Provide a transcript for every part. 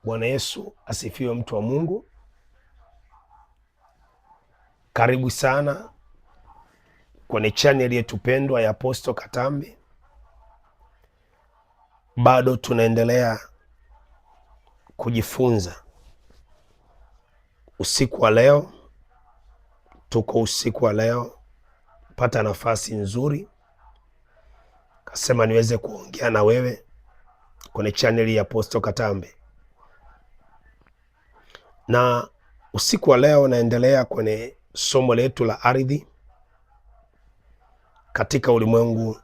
Bwana Yesu asifiwe, mtu wa Mungu. Karibu sana kwenye channel yetu pendwa ya Apostle Katambi. Bado tunaendelea kujifunza. Usiku wa leo, pata nafasi nzuri, kasema niweze kuongea na wewe kwenye channel ya Apostle Katambi. Na usiku wa leo naendelea kwenye somo letu la ardhi katika ulimwengu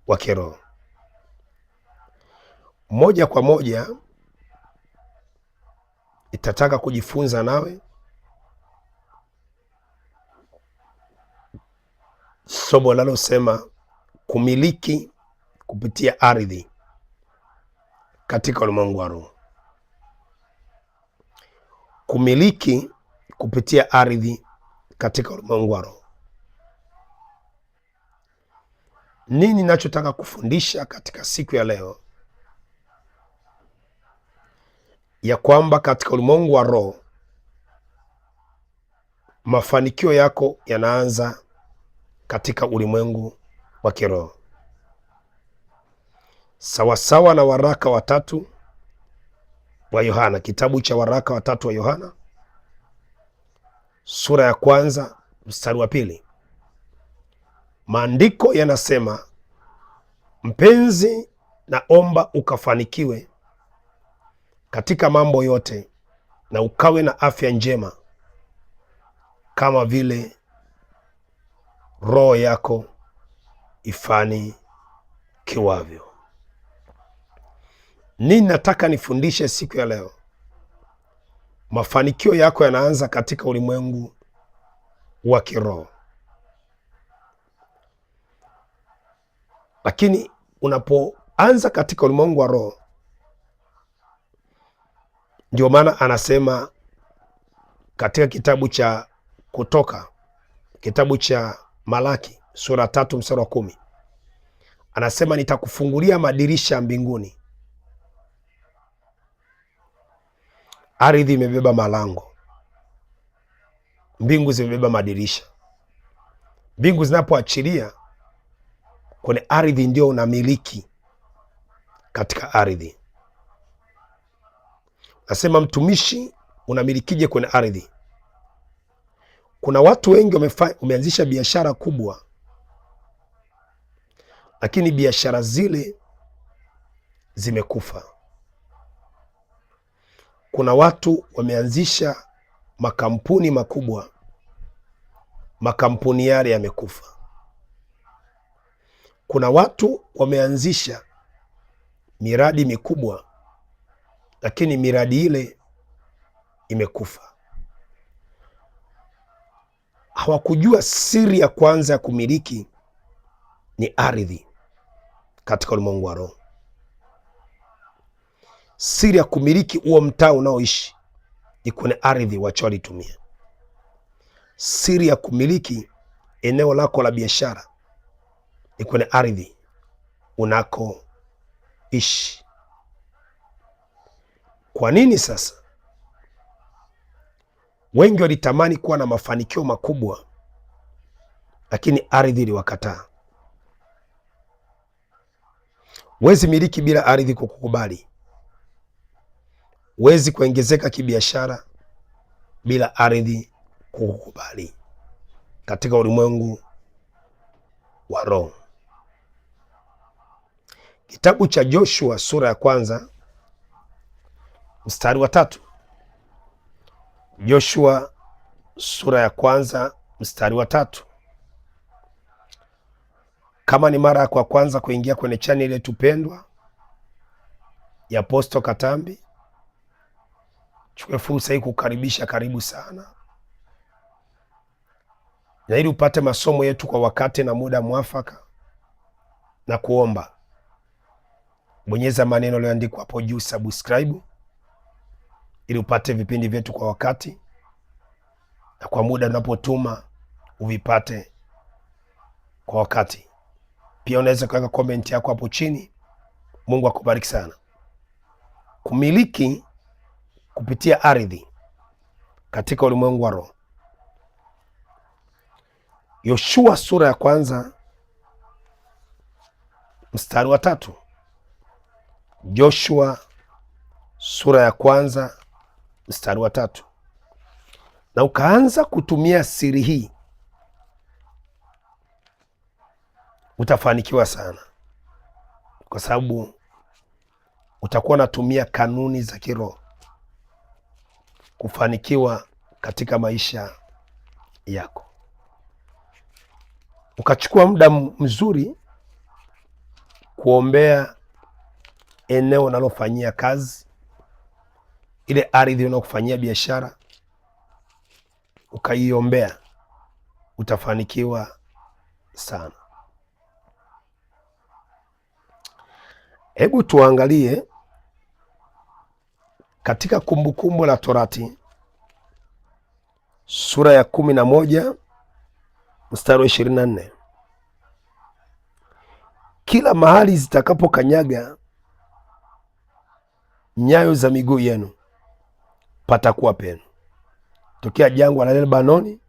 wa kiroho. Moja kwa moja itataka kujifunza nawe somo linalosema kumiliki kupitia ardhi katika ulimwengu wa roho. Kumiliki kupitia ardhi katika ulimwengu wa roho. Nini ninachotaka kufundisha katika siku ya leo? Ya kwamba katika ulimwengu wa roho mafanikio yako yanaanza katika ulimwengu wa kiroho. Sawasawa na waraka wa 3 wa Yohana, kitabu cha waraka wa 3 wa Yohana sura ya 1 mstari wa 2. Maandiko yanasema, mpenzi, naomba ukafanikiwe katika mambo yote na ukawe na afya njema kama vile roho yako ifanikiwavyo. Nini nataka nifundishe siku ya leo? Mafanikio yako yanaanza katika ulimwengu wa kiroho. Lakini unapoanza katika ulimwengu wa roho, ndio maana anasema katika kitabu cha Kutoka, kitabu cha Malaki sura 3 mstari wa 10, anasema nitakufungulia madirisha ya mbinguni. Ardhi imebeba malango, mbingu zimebeba madirisha. Mbingu zinapoachilia kwenye ardhi, ndio unamiliki katika ardhi. Nasema mtumishi, unamilikije kwenye ardhi? Kuna watu wengi wameanzisha biashara kubwa, lakini biashara zile zimekufa. Kuna watu wameanzisha makampuni makubwa, makampuni yale yamekufa. Kuna watu wameanzisha miradi mikubwa, lakini miradi ile imekufa. Hawakujua siri ya kwanza ya kumiliki ni ardhi katika ulimwengu wa roho. Siri ya kumiliki huo mtaa unaoishi ni kwenye ardhi wacho walitumia. Siri ya kumiliki eneo lako la biashara ni kwenye ardhi unakoishi. Kwa nini sasa? Wengi walitamani kuwa na mafanikio makubwa, lakini ardhi iliwakataa. Wezi miliki bila ardhi kukukubali. Wezi kuongezeka kibiashara bila ardhi kukukubali katika ulimwengu wa roho. Kitabu cha Joshua sura ya 1 mstari wa 3. Joshua sura ya 1 mstari wa 3. Kama ni mara yako ya kwanza kuingia kwenye channel yetu pendwa ya Apostle Katambi, chukue fursa hii kukaribisha. Karibu sana, na ili upate masomo yetu kwa wakati na muda mwafaka, na kuomba bonyeza maneno yaliyoandikwa hapo juu subscribe, ili upate vipindi vyetu kwa wakati na kwa muda tunapotuma uvipate kwa wakati. Pia unaweza kuweka comment yako hapo chini. Mungu akubariki sana. Kumiliki kupitia ardhi katika ulimwengu wa roho. Yoshua sura ya 1 mstari wa 3. Joshua sura ya 1 mstari wa 3. Na ukaanza kutumia siri hii, utafanikiwa sana, kwa sababu utakuwa unatumia kanuni za kiroho kufanikiwa katika maisha yako. Ukachukua muda mzuri kuombea eneo unalofanyia kazi, ile ardhi unayofanyia biashara, ukaiombea, utafanikiwa sana. Hebu tuangalie katika Kumbukumbu la Torati sura ya 11 mstari wa 24. Kila mahali zitakapokanyaga nyayo za miguu yenu patakuwa penu, tokea jangwa la Lebanoni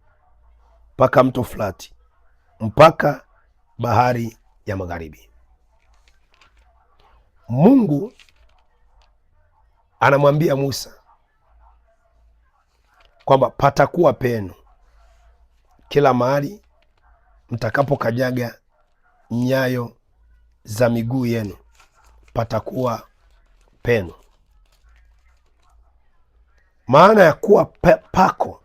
mpaka mto Frati mpaka bahari ya magharibi. Mungu anamwambia Musa kwamba patakuwa penu kila mahali mtakapokanyaga nyayo za miguu yenu, patakuwa penu. Maana ya kuwa pako,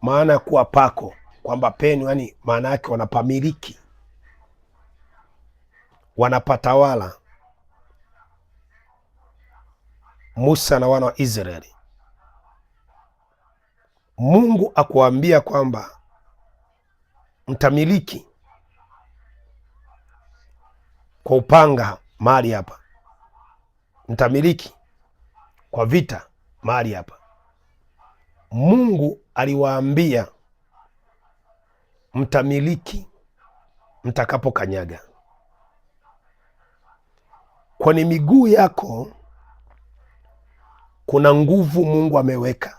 maana ya kuwa pako, kwamba penu, yani maana yake wanapamiliki, wanapatawala. Musa na wana wa Israeli, Mungu akuambia kwamba mtamiliki kwa upanga mahali hapa, mtamiliki kwa vita mahali hapa. Mungu aliwaambia mtamiliki mtakapokanyaga. Kwenye miguu yako kuna nguvu Mungu ameweka.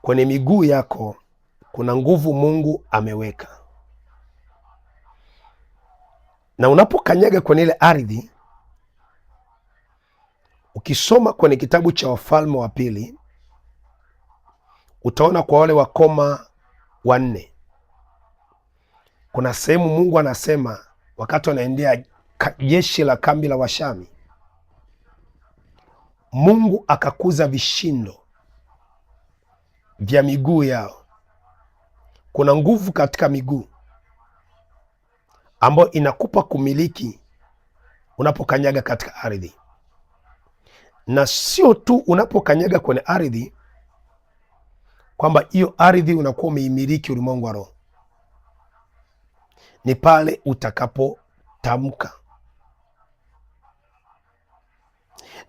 Kwenye miguu yako kuna nguvu Mungu ameweka, na unapokanyaga kwenye ile ardhi, ukisoma kwenye kitabu cha Wafalme wa Pili, utaona kwa wale wakoma 4 kuna sehemu Mungu anasema wakati wanaendea jeshi la kambi la Washami, Mungu akakuza vishindo vya miguu yao. Kuna nguvu katika miguu ambayo inakupa kumiliki unapokanyaga katika ardhi. Na sio tu unapokanyaga kwenye ardhi kwamba hiyo ardhi unakuwa umeimiliki ulimwengu wa roho, ni pale utakapotamka.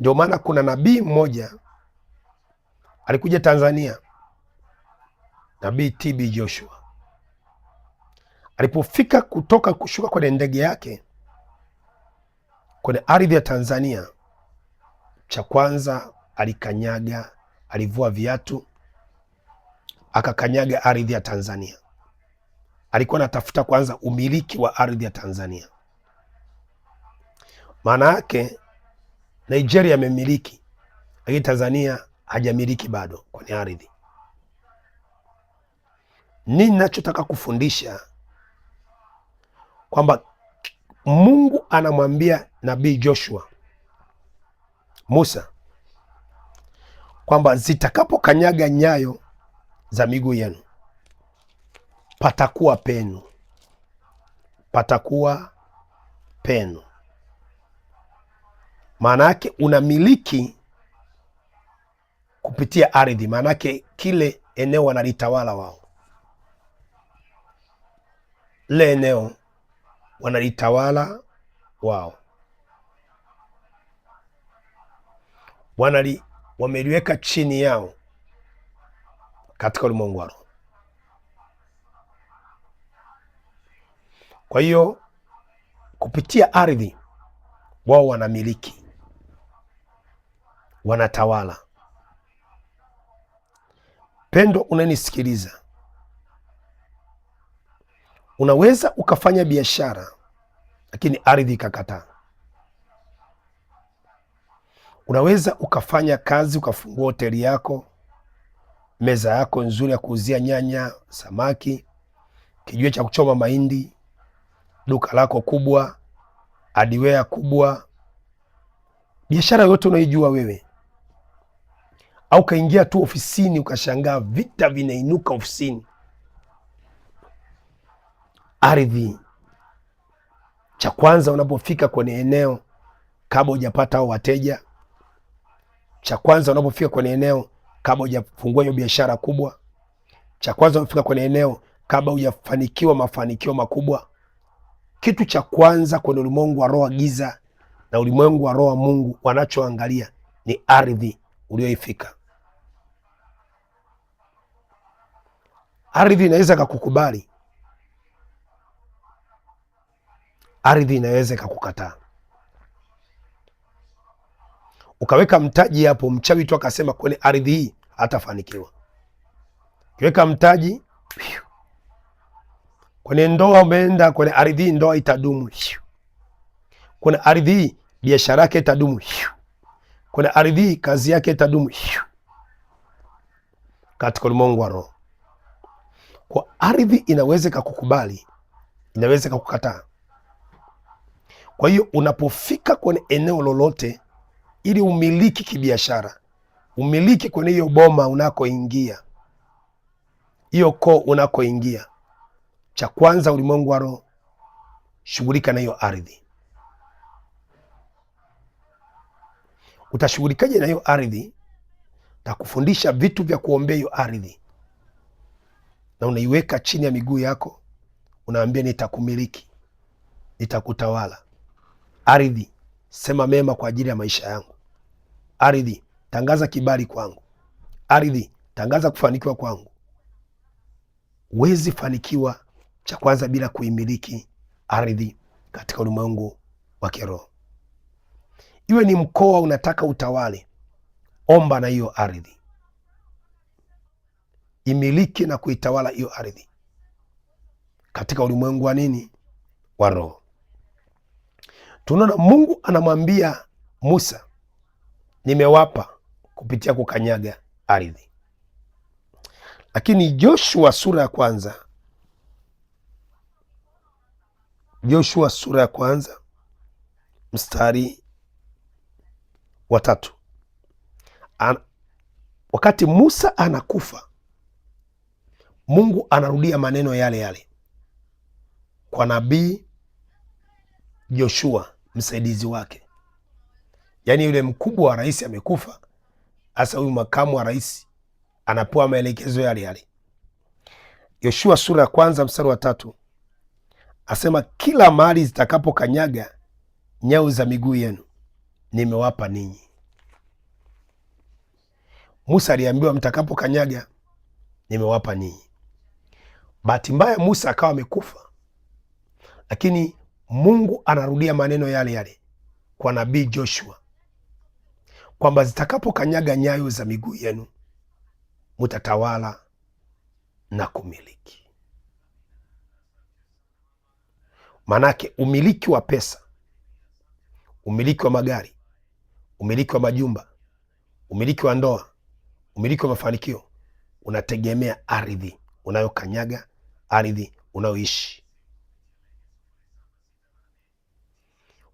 Ndio maana kuna nabii mmoja alikuja Tanzania, Nabii TB Joshua. Alipofika kutoka kushuka kwenye ndege yake kwenye ardhi ya Tanzania, cha kwanza alikanyaga, alivua viatu, akakanyaga ardhi ya Tanzania. Alikuwa anatafuta kwanza umiliki wa ardhi ya Tanzania. Maana yake Nigeria amemiliki, lakini Tanzania hajamiliki bado kwenye ardhi. Nini ninachotaka kufundisha? Kwamba Mungu anamwambia Nabii Joshua, Musa, kwamba zitakapokanyaga nyayo za miguu yenu patakuwa penu, patakuwa penu. Maana yake unamiliki kupitia ardhi, maana yake kile eneo wanalitawala wao, le eneo wanalitawala wao, wameliweka chini yao katika ulimwengu wa roho. Kwa hiyo kupitia ardhi wao wanamiliki, wanatawala. Pendo, unanisikiliza, unaweza ukafanya biashara lakini ardhi ikakataa. Unaweza ukafanya kazi, ukafungua hoteli yako, meza yako nzuri ya kuuzia nyanya, samaki, kijiwe cha kuchoma mahindi, duka lako kubwa, hardware kubwa, biashara yote unaijua wewe, au kaingia tu ofisini ukashangaa vita vinainuka ofisini. Ardhi, cha kwanza unapofika kwenye eneo, kabla hujapata hao wateja, cha kwanza unapofika kwenye eneo, kabla hujafungua hiyo biashara kubwa, cha kwanza unapofika kwenye eneo, kabla hujafanikiwa mafanikio makubwa, kitu cha kwanza kwenye ulimwengu wa roho wa giza na ulimwengu wa roho wa Mungu wanachoangalia ni ardhi ulioifika. Ardhi inaweza kukukubali, ardhi inaweza kukukataa. Ukaweka mtaji hapo, mchawi tu akasema kwenye ardhi hii hatafanikiwa. Ukiweka mtaji kwenye ndoa, umeenda kwenye ardhi hii, ndoa itadumu. Kwenye ardhi hii biashara yake itadumu. Kwenye ardhi hii kazi yake itadumu. Katika ulimwengu wa roho, kwa ardhi inaweza kukukubali, inaweza kukukataa. Kwa hiyo unapofika kwenye eneo lolote, ili umiliki kibiashara, umiliki kwenye hiyo boma unakoingia, hiyo koo unakoingia, cha kwanza ulimwengu wa roho, shughulika na hiyo ardhi. Utashughulikaje na hiyo ardhi? Takufundisha vitu vya kuombea hiyo ardhi, na unaiweka chini ya miguu yako, unaambia nitakumiliki, nitakutawala. Ardhi, sema mema kwa ajili ya maisha yangu. Ardhi, tangaza kibali kwangu. Ardhi, tangaza kufanikiwa kwangu. Huwezi fanikiwa cha kwanza bila kuimiliki ardhi katika ulimwengu wa kiroho. Iwe ni mkoa unataka utawale, omba na hiyo ardhi, imiliki na kuitawala hiyo ardhi katika ulimwengu wa nini? Wa roho. Tunaona Mungu anamwambia Musa, nimewapa kupitia kukanyaga ardhi. Lakini Joshua sura ya kwanza, Joshua sura ya kwanza mstari wa 3, wakati Musa anakufa, Mungu anarudia maneno yale yale kwa nabii Joshua, msaidizi wake. Yaani yule mkubwa wa rais amekufa, hasa huyu makamu wa rais anapewa maelekezo yale yale. Yoshua sura ya kwanza mstari wa 3 asema, kila mahali zitakapokanyaga nyau za miguu yenu nimewapa ninyi. Musa aliambiwa mtakapokanyaga nimewapa ninyi. Bahati mbaya Musa akawa amekufa, lakini Mungu anarudia maneno yale yale kwa nabii Joshua kwamba zitakapokanyaga nyayo za miguu yenu mutatawala na kumiliki. Manake umiliki wa pesa, umiliki wa magari, umiliki wa majumba, umiliki wa ndoa, umiliki wa mafanikio unategemea ardhi unayokanyaga, ardhi unayoishi.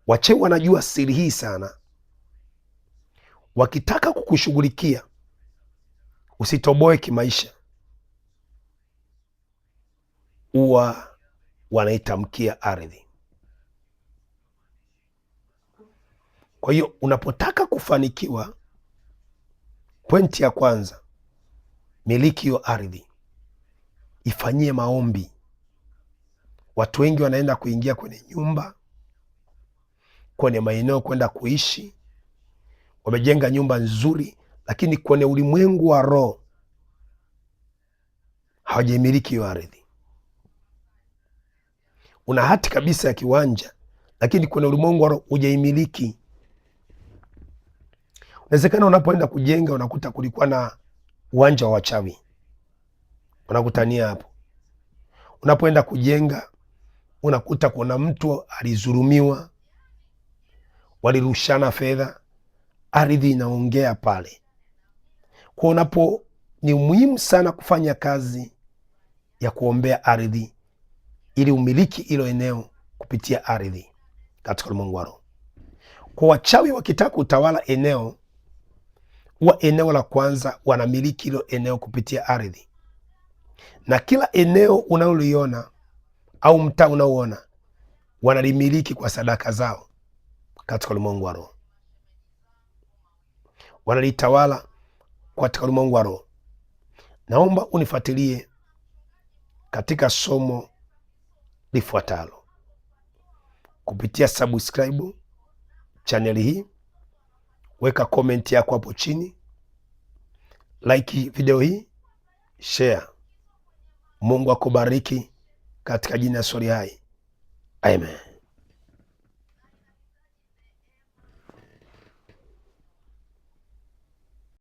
Wachawi wanajua siri hii sana. Wakitaka kukushughulikia usitoboe kimaisha, huwa wanaitamkia ardhi. Kwa hiyo unapotaka kufanikiwa, pointi ya kwanza, miliki hiyo ardhi, ifanyie maombi. Watu wengi wanaenda kuingia kwenye nyumba, kwenye maeneo kwenda kuishi, wamejenga nyumba nzuri, lakini kwenye ulimwengu wa roho hawajamiliki hiyo ardhi. Una hati kabisa ya kiwanja, lakini kwenye ulimwengu wa roho hujaimiliki. Inawezekana unapoenda kujenga unakuta kulikuwa na uwanja wa wachawi, unakutania hapo. Unapoenda kujenga unakuta kuna mtu alizulumiwa, walirushana fedha, ardhi inaongea pale. Kwa ni muhimu sana kufanya kazi ya kuombea ardhi ili umiliki ilo eneo kupitia ardhi katika ulimwengu wa roho. Kwa wachawi wakitaka utawala eneo, huwa eneo la kwanza wanamiliki ilo eneo kupitia ardhi, na kila eneo unaloliona au mtaa unaoona wanalimiliki kwa sadaka zao katika ulimwengu wa roho, wanalitawala katika ulimwengu wa roho. Naomba unifuatilie katika somo lifuatalo kupitia subscribe channel hii, weka comment yako hapo chini, like video hii, share. Mungu akubariki katika jina la Yesu hai. Amen.